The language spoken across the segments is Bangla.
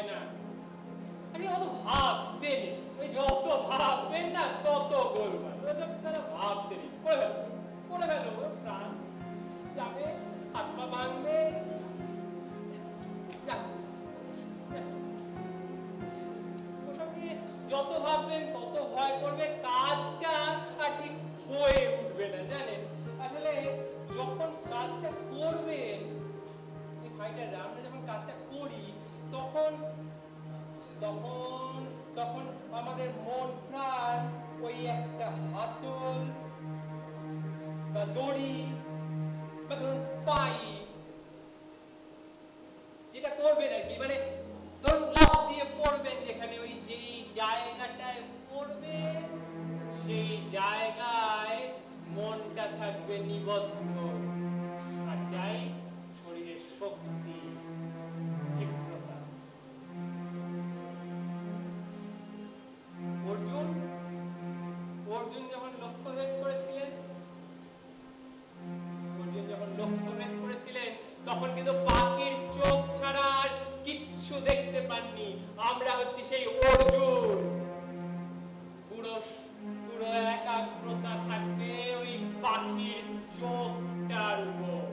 হয় না। আমি অত ভাবতে নেই, ওই যত ভাববেন না তত গোলমাল, ওসব সারা ভাবতে নেই, করে ফেলো প্রাণ যাবে, হাত পা ভাঙবে, ওসব নিয়ে যত ভাববেন তত ভয় করবে, কাজটা আর ঠিক হয়ে উঠবে না জানেন। আসলে যখন কাজটা করবেন, এই ফাইটাররা আমরা যখন কাজটা করি তখন তখন তখন আমাদের মন প্রাণ ওই একটা হাতল বা দড়ি বা ধরুন পাইপ যেটা করবেন আর কি, মানে ধরুন লাফ দিয়ে পড়বেন যেখানে, ওই যেই জায়গাটায় পড়বেন সেই জায়গায় মনটা থাকবে নিবদ্ধ, আর চাই শরীরের শক্তি, ক্ষিপ্রতা। অর্জুন যখন লক্ষ্যভেদ করেছিলেন তখন কিন্তু পাখির চোখ ছাড়া আর কিচ্ছু দেখতে পাননি। আমরা হচ্ছি সেই অর্জুন, পুরো একাগ্রতা থাকবে ওই পাখির চোখটার উপর।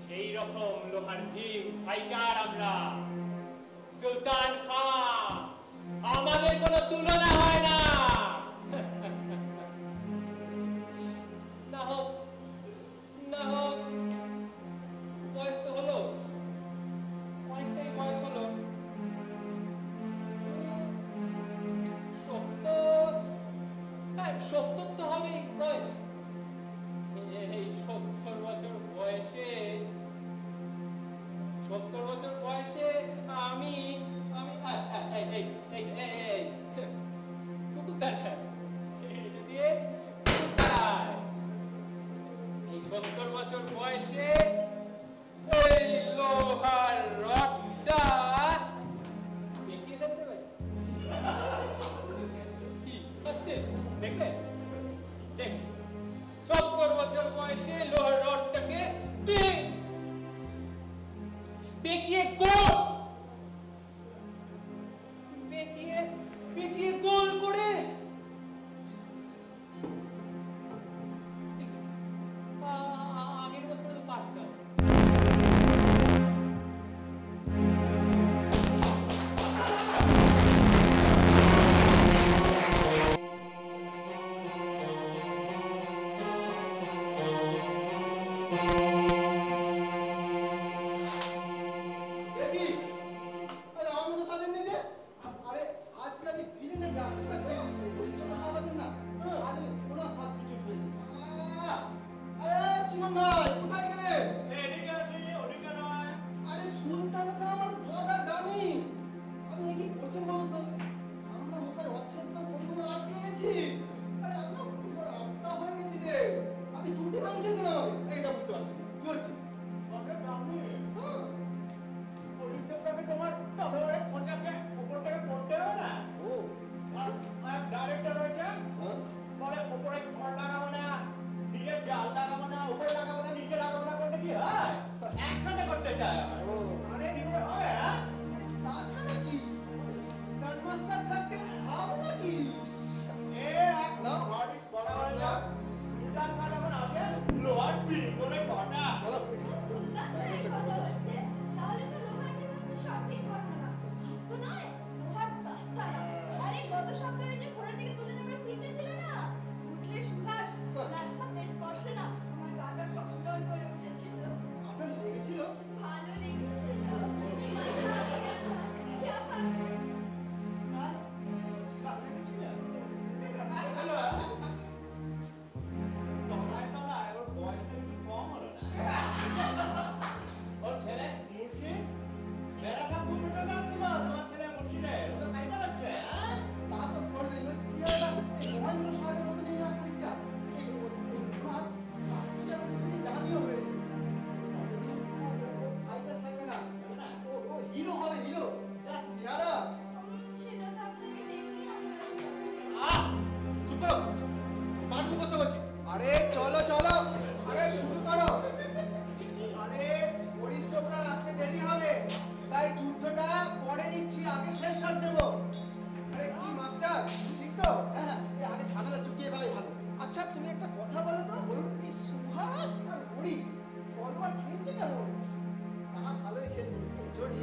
সেই রকম লোহার ভীম ফাইটার আমরা, সুলতান খান, আমাদের কোনো তুলনা হয় না। না হোক বয়স তো হলো, অনেকটাই বয়স হলো, 70 তো হবেই বয়স। এই 70 বছর বয়সে আমি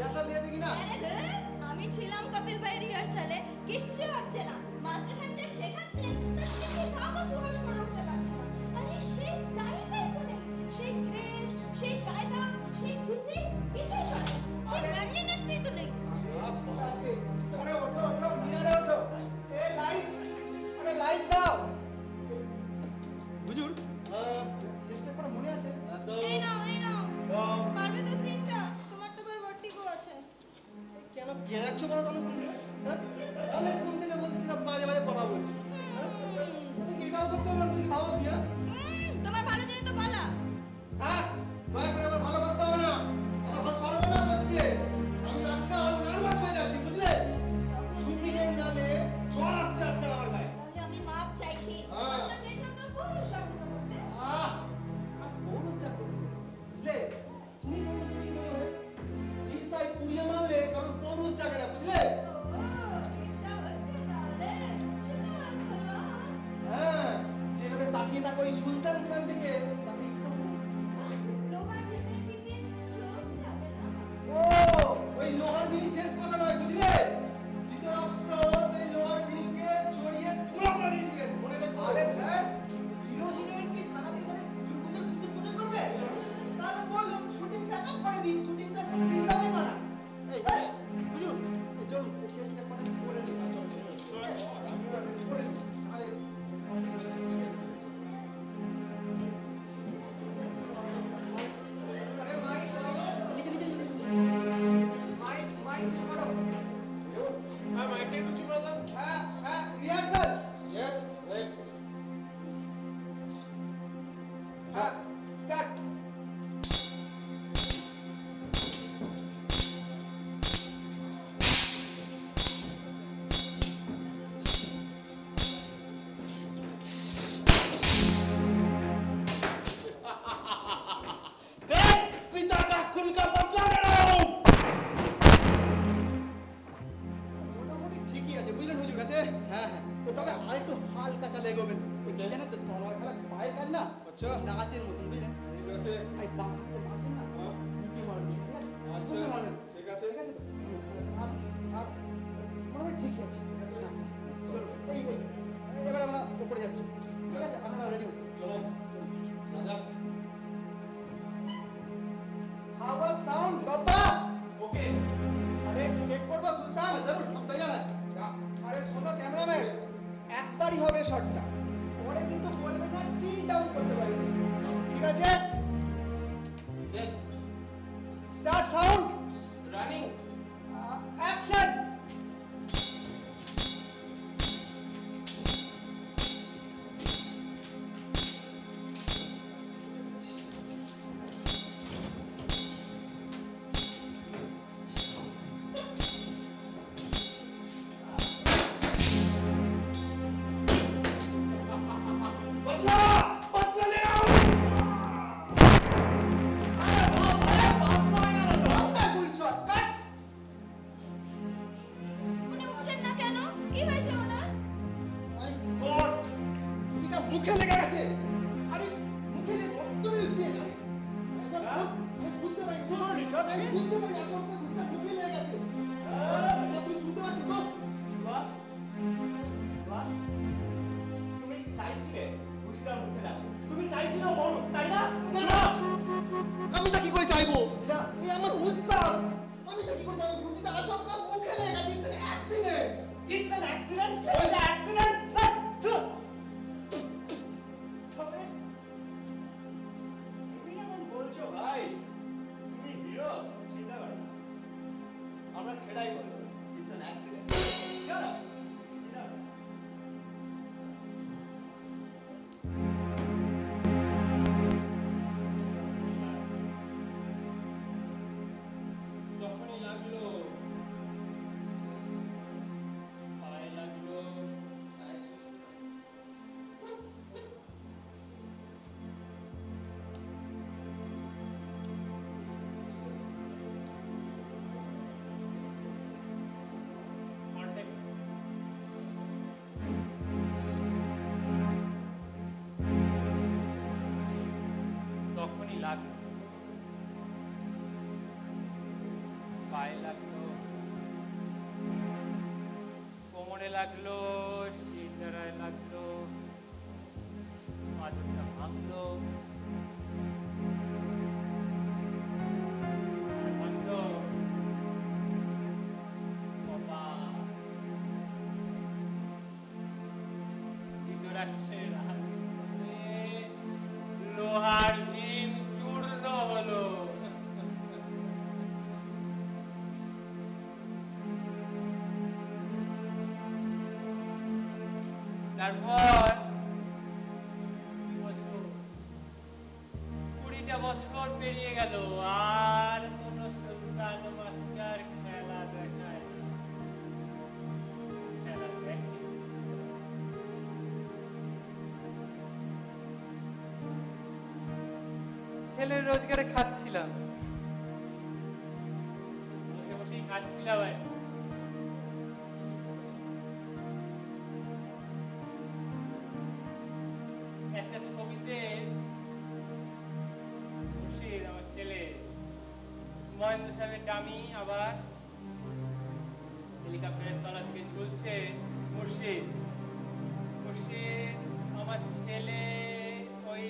রিহার্সাল দিয়েছে কিনা? আরে ধুর, আমি ছিলাম কপিল ভাই রিহার্সালে, কিচ্ছু হচ্ছে না। মাস্টার সাহেব যা শেখাচ্ছেন তা শিখে ভাগও সুহাস করে উঠতে পারছে না। আরে সেই স্টাইলটাই তো নেই, সেই গ্রেস, সেই কায়দা, সেই ফিজিক কিছুই তো নেই, সেই ম্যানলিনেসটাই তো নেই। আছে। আরে ওঠো ওঠো, মিনারে ওঠো। এ লাইট, আরে লাইট দাও। হুজুর, শেষটা করে মনে আছে? এই নাও, এই নাও। দাও। পারবে তো সিনটা? তোমার তো ভার্টিগো আছে। কেন গেরাচ্ছ বলো তাহলে কোন থেকে? হ্যাঁ? তাহলে কোন থেকে বলছিস না বাজে বাজে কথা বলছিস? হ্যাঁ? তুমি কি এটাও করতে পারো? তুমি কি ভাবো কি হ্যাঁ? তোমার ভালো জন্য তো বলা। থাক, দয়া করে আমার ভালো করতে হবে না। আমার সর্বনাশ হচ্ছে। আমি আজকাল নার্ভাস হয়ে যাচ্ছি, বুঝলে? শুটিংয়ের নামে জ্বর আসছে আজকাল আমার গায়ে। তাহলে আমি মাপ চাইছি। হ্যাঁ। আমরা চাইছিলাম তোর পুরুষ জাগ্রত করতে। আহ, আর পৌরুষ জাগ্রত করতে। বুঝলে? তুমি পৌরুষে কি মনে হয়? ঈর্ষায় পুড়িয়ে মারলে কারণ পৌরুষ জাগে না, বুঝলে? ও, ঈর্ষা হচ্ছে তাহলে? শুনো এখনো। হ্যাঁ, যেভাবে তাকিয়ে থাকো ওই সুলতান খান থেকে তাতে ঈর্ষা হয়। লোহার ঢেকের দিকে চোখ যাবে না। ও, ওই লোহার জিনিস শেষ কথা নয়, বুঝলে? ধৃতরাষ্ট্র সেই লোহার ঢিলকে জড়িয়ে টুকরো করে দিয়েছিলেন। মনে রেখো। আরে হ্যাঁ, হিরো হিরোইন কি সারাদিন ধরে ফুসুর করবে? তাহলে বলো শুটিং প্যাকআপ করে দিই, শুটিং কাজটা বৃন্দাবন মানা। এই হুজুর, এই চলুন এই শেষ লেখাটা করে নিই। চল করে নিই। আরে আরে মাইক নিচে নিচে নিচে মাইক মাইক কিছু করো। হ্যাঁ মাইকটা একটু চুপ করে দাও। হ্যাঁ হ্যাঁ রিহার্সাল ইয়েস রাইট হ্যাঁ স্টার্ট पिता का खून का बदला ले रहा हूँ। মোটামুটি ঠিকই আছে বুঝলেন হুজুর আছে হ্যাঁ হ্যাঁ তো তবে আর একটু হালকা চালে এগোবেন ওই কে জানেন তো তলোয়ার খেলা পায়ের কাজ না আচ্ছা। নাচের মতন বুঝলেন ঠিক আছে। এই বাঁ হাতে মারছেন না হ্যাঁ। মুখে মারবেন ঠিক আছে আচ্ছা। মুখে মারবেন ঠিক আছে। ঠিক আছে তো আর আর মোটামুটি ঠিকই আছে হ্যাঁ। চলুন, এই এই এবার আমরা উপরে যাচ্ছি ঠিক আছে আপনারা রেডি হন চলো রাজা। आवाज साउंड बाबा ओके। अरे টেক করব সুলতান जरूर हम तैयार हैं। আরে শোনো ক্যামেরাম্যান একবারই হবে শটটা পরে কিন্তু বলবে না কি ডাউন করতে পারবে ঠিক আছে yes. Start sound running. Action बदला बदला ले रहा हूँ। উনি উঠছেন না কেন? কি হয়েছে ওনার? মাই গড সেটা মুখে লেগে গেছে আরে মুখে যে রক্ত বেরোচ্ছে আরে একবার বুঝতে পারি বুঝতে পারি আচমকা বুঝতে মুখে লেগে গেছে তুমি শুনতে পাচ্ছ তো সুভাষ সুভাষ তুমি চাইছিলে ঘুষিটা মুখে লাগো তুমি চাইছিলে ও মরুক তাই না আমি তা কি করে চাইবো এই আমার উস্তাদ আমি তা কি করে চাইবো বুঝিটা আচমকা মুখে লেগে গেছে it's accident it's an accident it's an accident তবে তুমি এমন বলছো ভাই তুমি হিরো চিন্তা করো না। আমরা সেটাই বলবো ইটস অ্যান অ্যাক্সিডেন্ট চলো চিন্তা করো না। যখনই লাগলো পায়ে লাগলো গায়ে সুস্থ। Contact. লাগলো, শীত নাড়ায় লাগলো, পাঁজরটা ভাঙলো, ভাঙলো, বাবা ধৃতরাষ্ট্রের হাতে লোহার ভীম চূর্ণ হলো। তারপর 20টা বছর পেরিয়ে গেল, আর কোন সুলতান মাস্টার খেলা দেখায় না। খেলা দেখে ছেলের রোজগারে খাচ্ছিলাম, বসে বসেই খাচ্ছিলাম। একটা ছবিতে মুর্শিদ আমার ছেলে মহেন্দ্র সাহেবের ডামি আবার হেলিকপ্টারের তলা থেকে ঝুলছে। মুর্শিদ মুর্শিদ আমার ছেলে ওই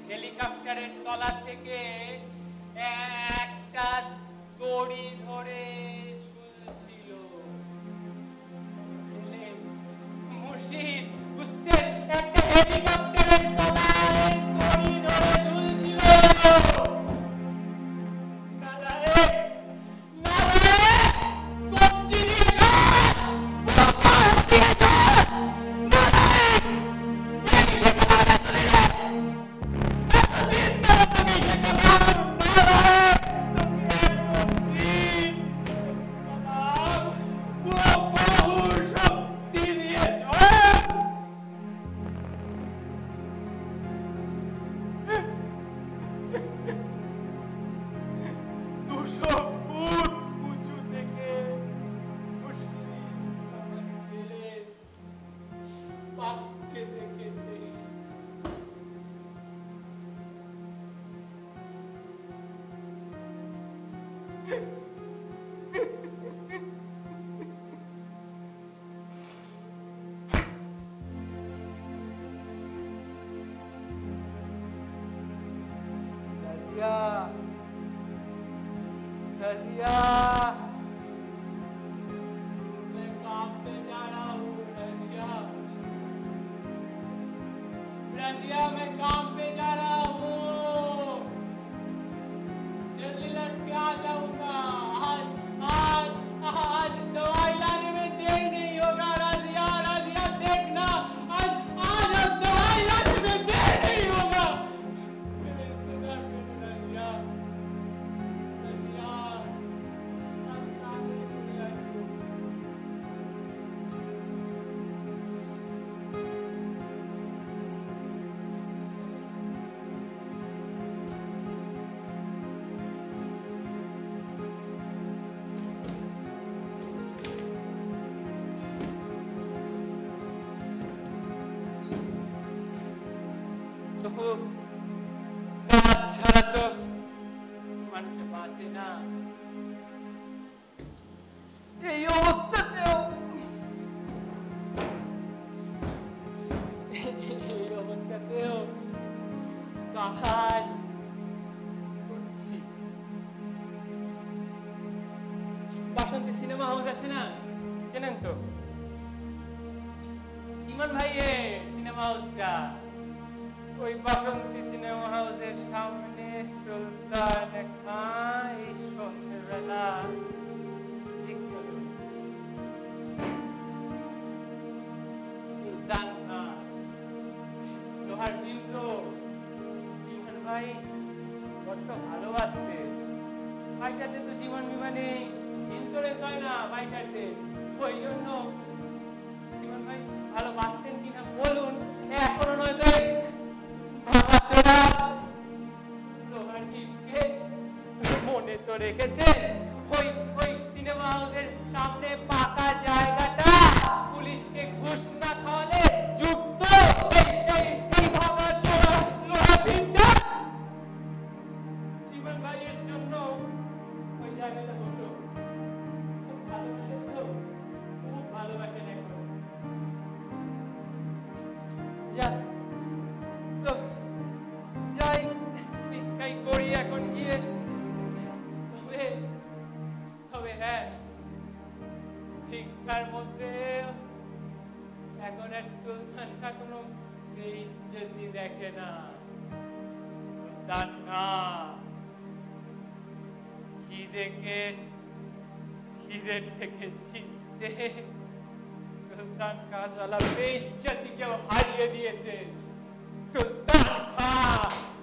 হেলিকপ্টারের তলা থেকে একটা দড়ি ধরে ঝুলছিল। ছেলে মুর্শিদ বুঝছেন, একটা হেলিকপ্টারের তলায় দড়ি ধরে ঝুলছিল। मैं काम पे जा रहा हूँ, जल्दी लौट के आ जाऊंगा। आज दवाई लाने में देर नहीं होगा। राजिया राजिया देखना, आज अब दवाई लाने में देर नहीं होगा। मेरे इंतजार करो राजिया, राजिया आज ताकि सुनी आई। কাজ ছাড়া তো মানুষ বাঁচে না। এই অবস্থাতেও কাজ করছি। বাসন্তী সিনেমা হাউস আছে না, চেনেন তো? জীবন ভাইয়ের সিনেমা হাউসটা, ওই বাসন্তী সিনেমা হাউসের সামনে সুলতান খান এই সন্ধ্যেবেলা সুলতান খান লোহার কিন্তু জীবন ভাই বড্ড ভালোবাসতে। বাইকটাতে তো জীবন বিমা নেই, ইন্স্যুরেন্স হয় না বাইকটাতে, ওই জন্য জীবন ভাই ভালোবাসতেন কিনা বলুন। এখনো নয়তো মনে তো রেখেছে ওই সিনেমা হাউসের সামনে পাকা জায়গাটা পুলিশকে ঘুষ না খাওয়ালে যুক্ত এই ভাঙা চোরা লোহা ভিড়টা জীবন ভাইয়ের জন্য ওই জায়গাটা বসো। খুব ভালোবাসে তো, খুব ভালোবাসে। তবে হ্যাঁ ভিক্ষার মধ্যে এখন এক সুলতানটা কোনো বেইজ্জতি দেখে না। সুলতান না খিদের থেকে জিততে সুলতান কাজওয়ালা বেইজ্জতিকেও হারিয়ে দিয়েছে। সুলতান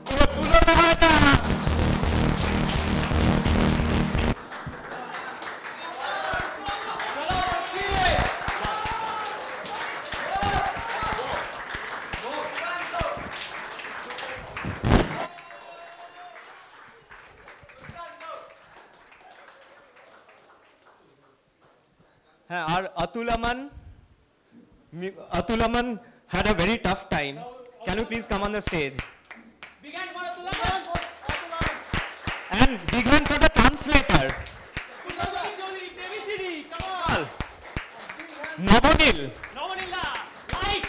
কোনো তুলনা হয় না। হ্যাঁ, আর Atul Aman had a very tough time. Can you please come on the stage? Big hand for Atul Aman. And big hand for the translator. ABCD, come on. Nobonil. Nomanilla, light.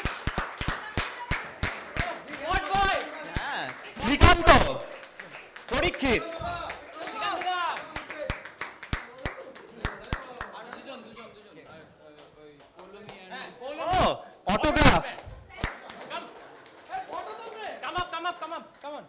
What boy? Srikanto. Porikshit. Oh, autograph. Come up. Come on.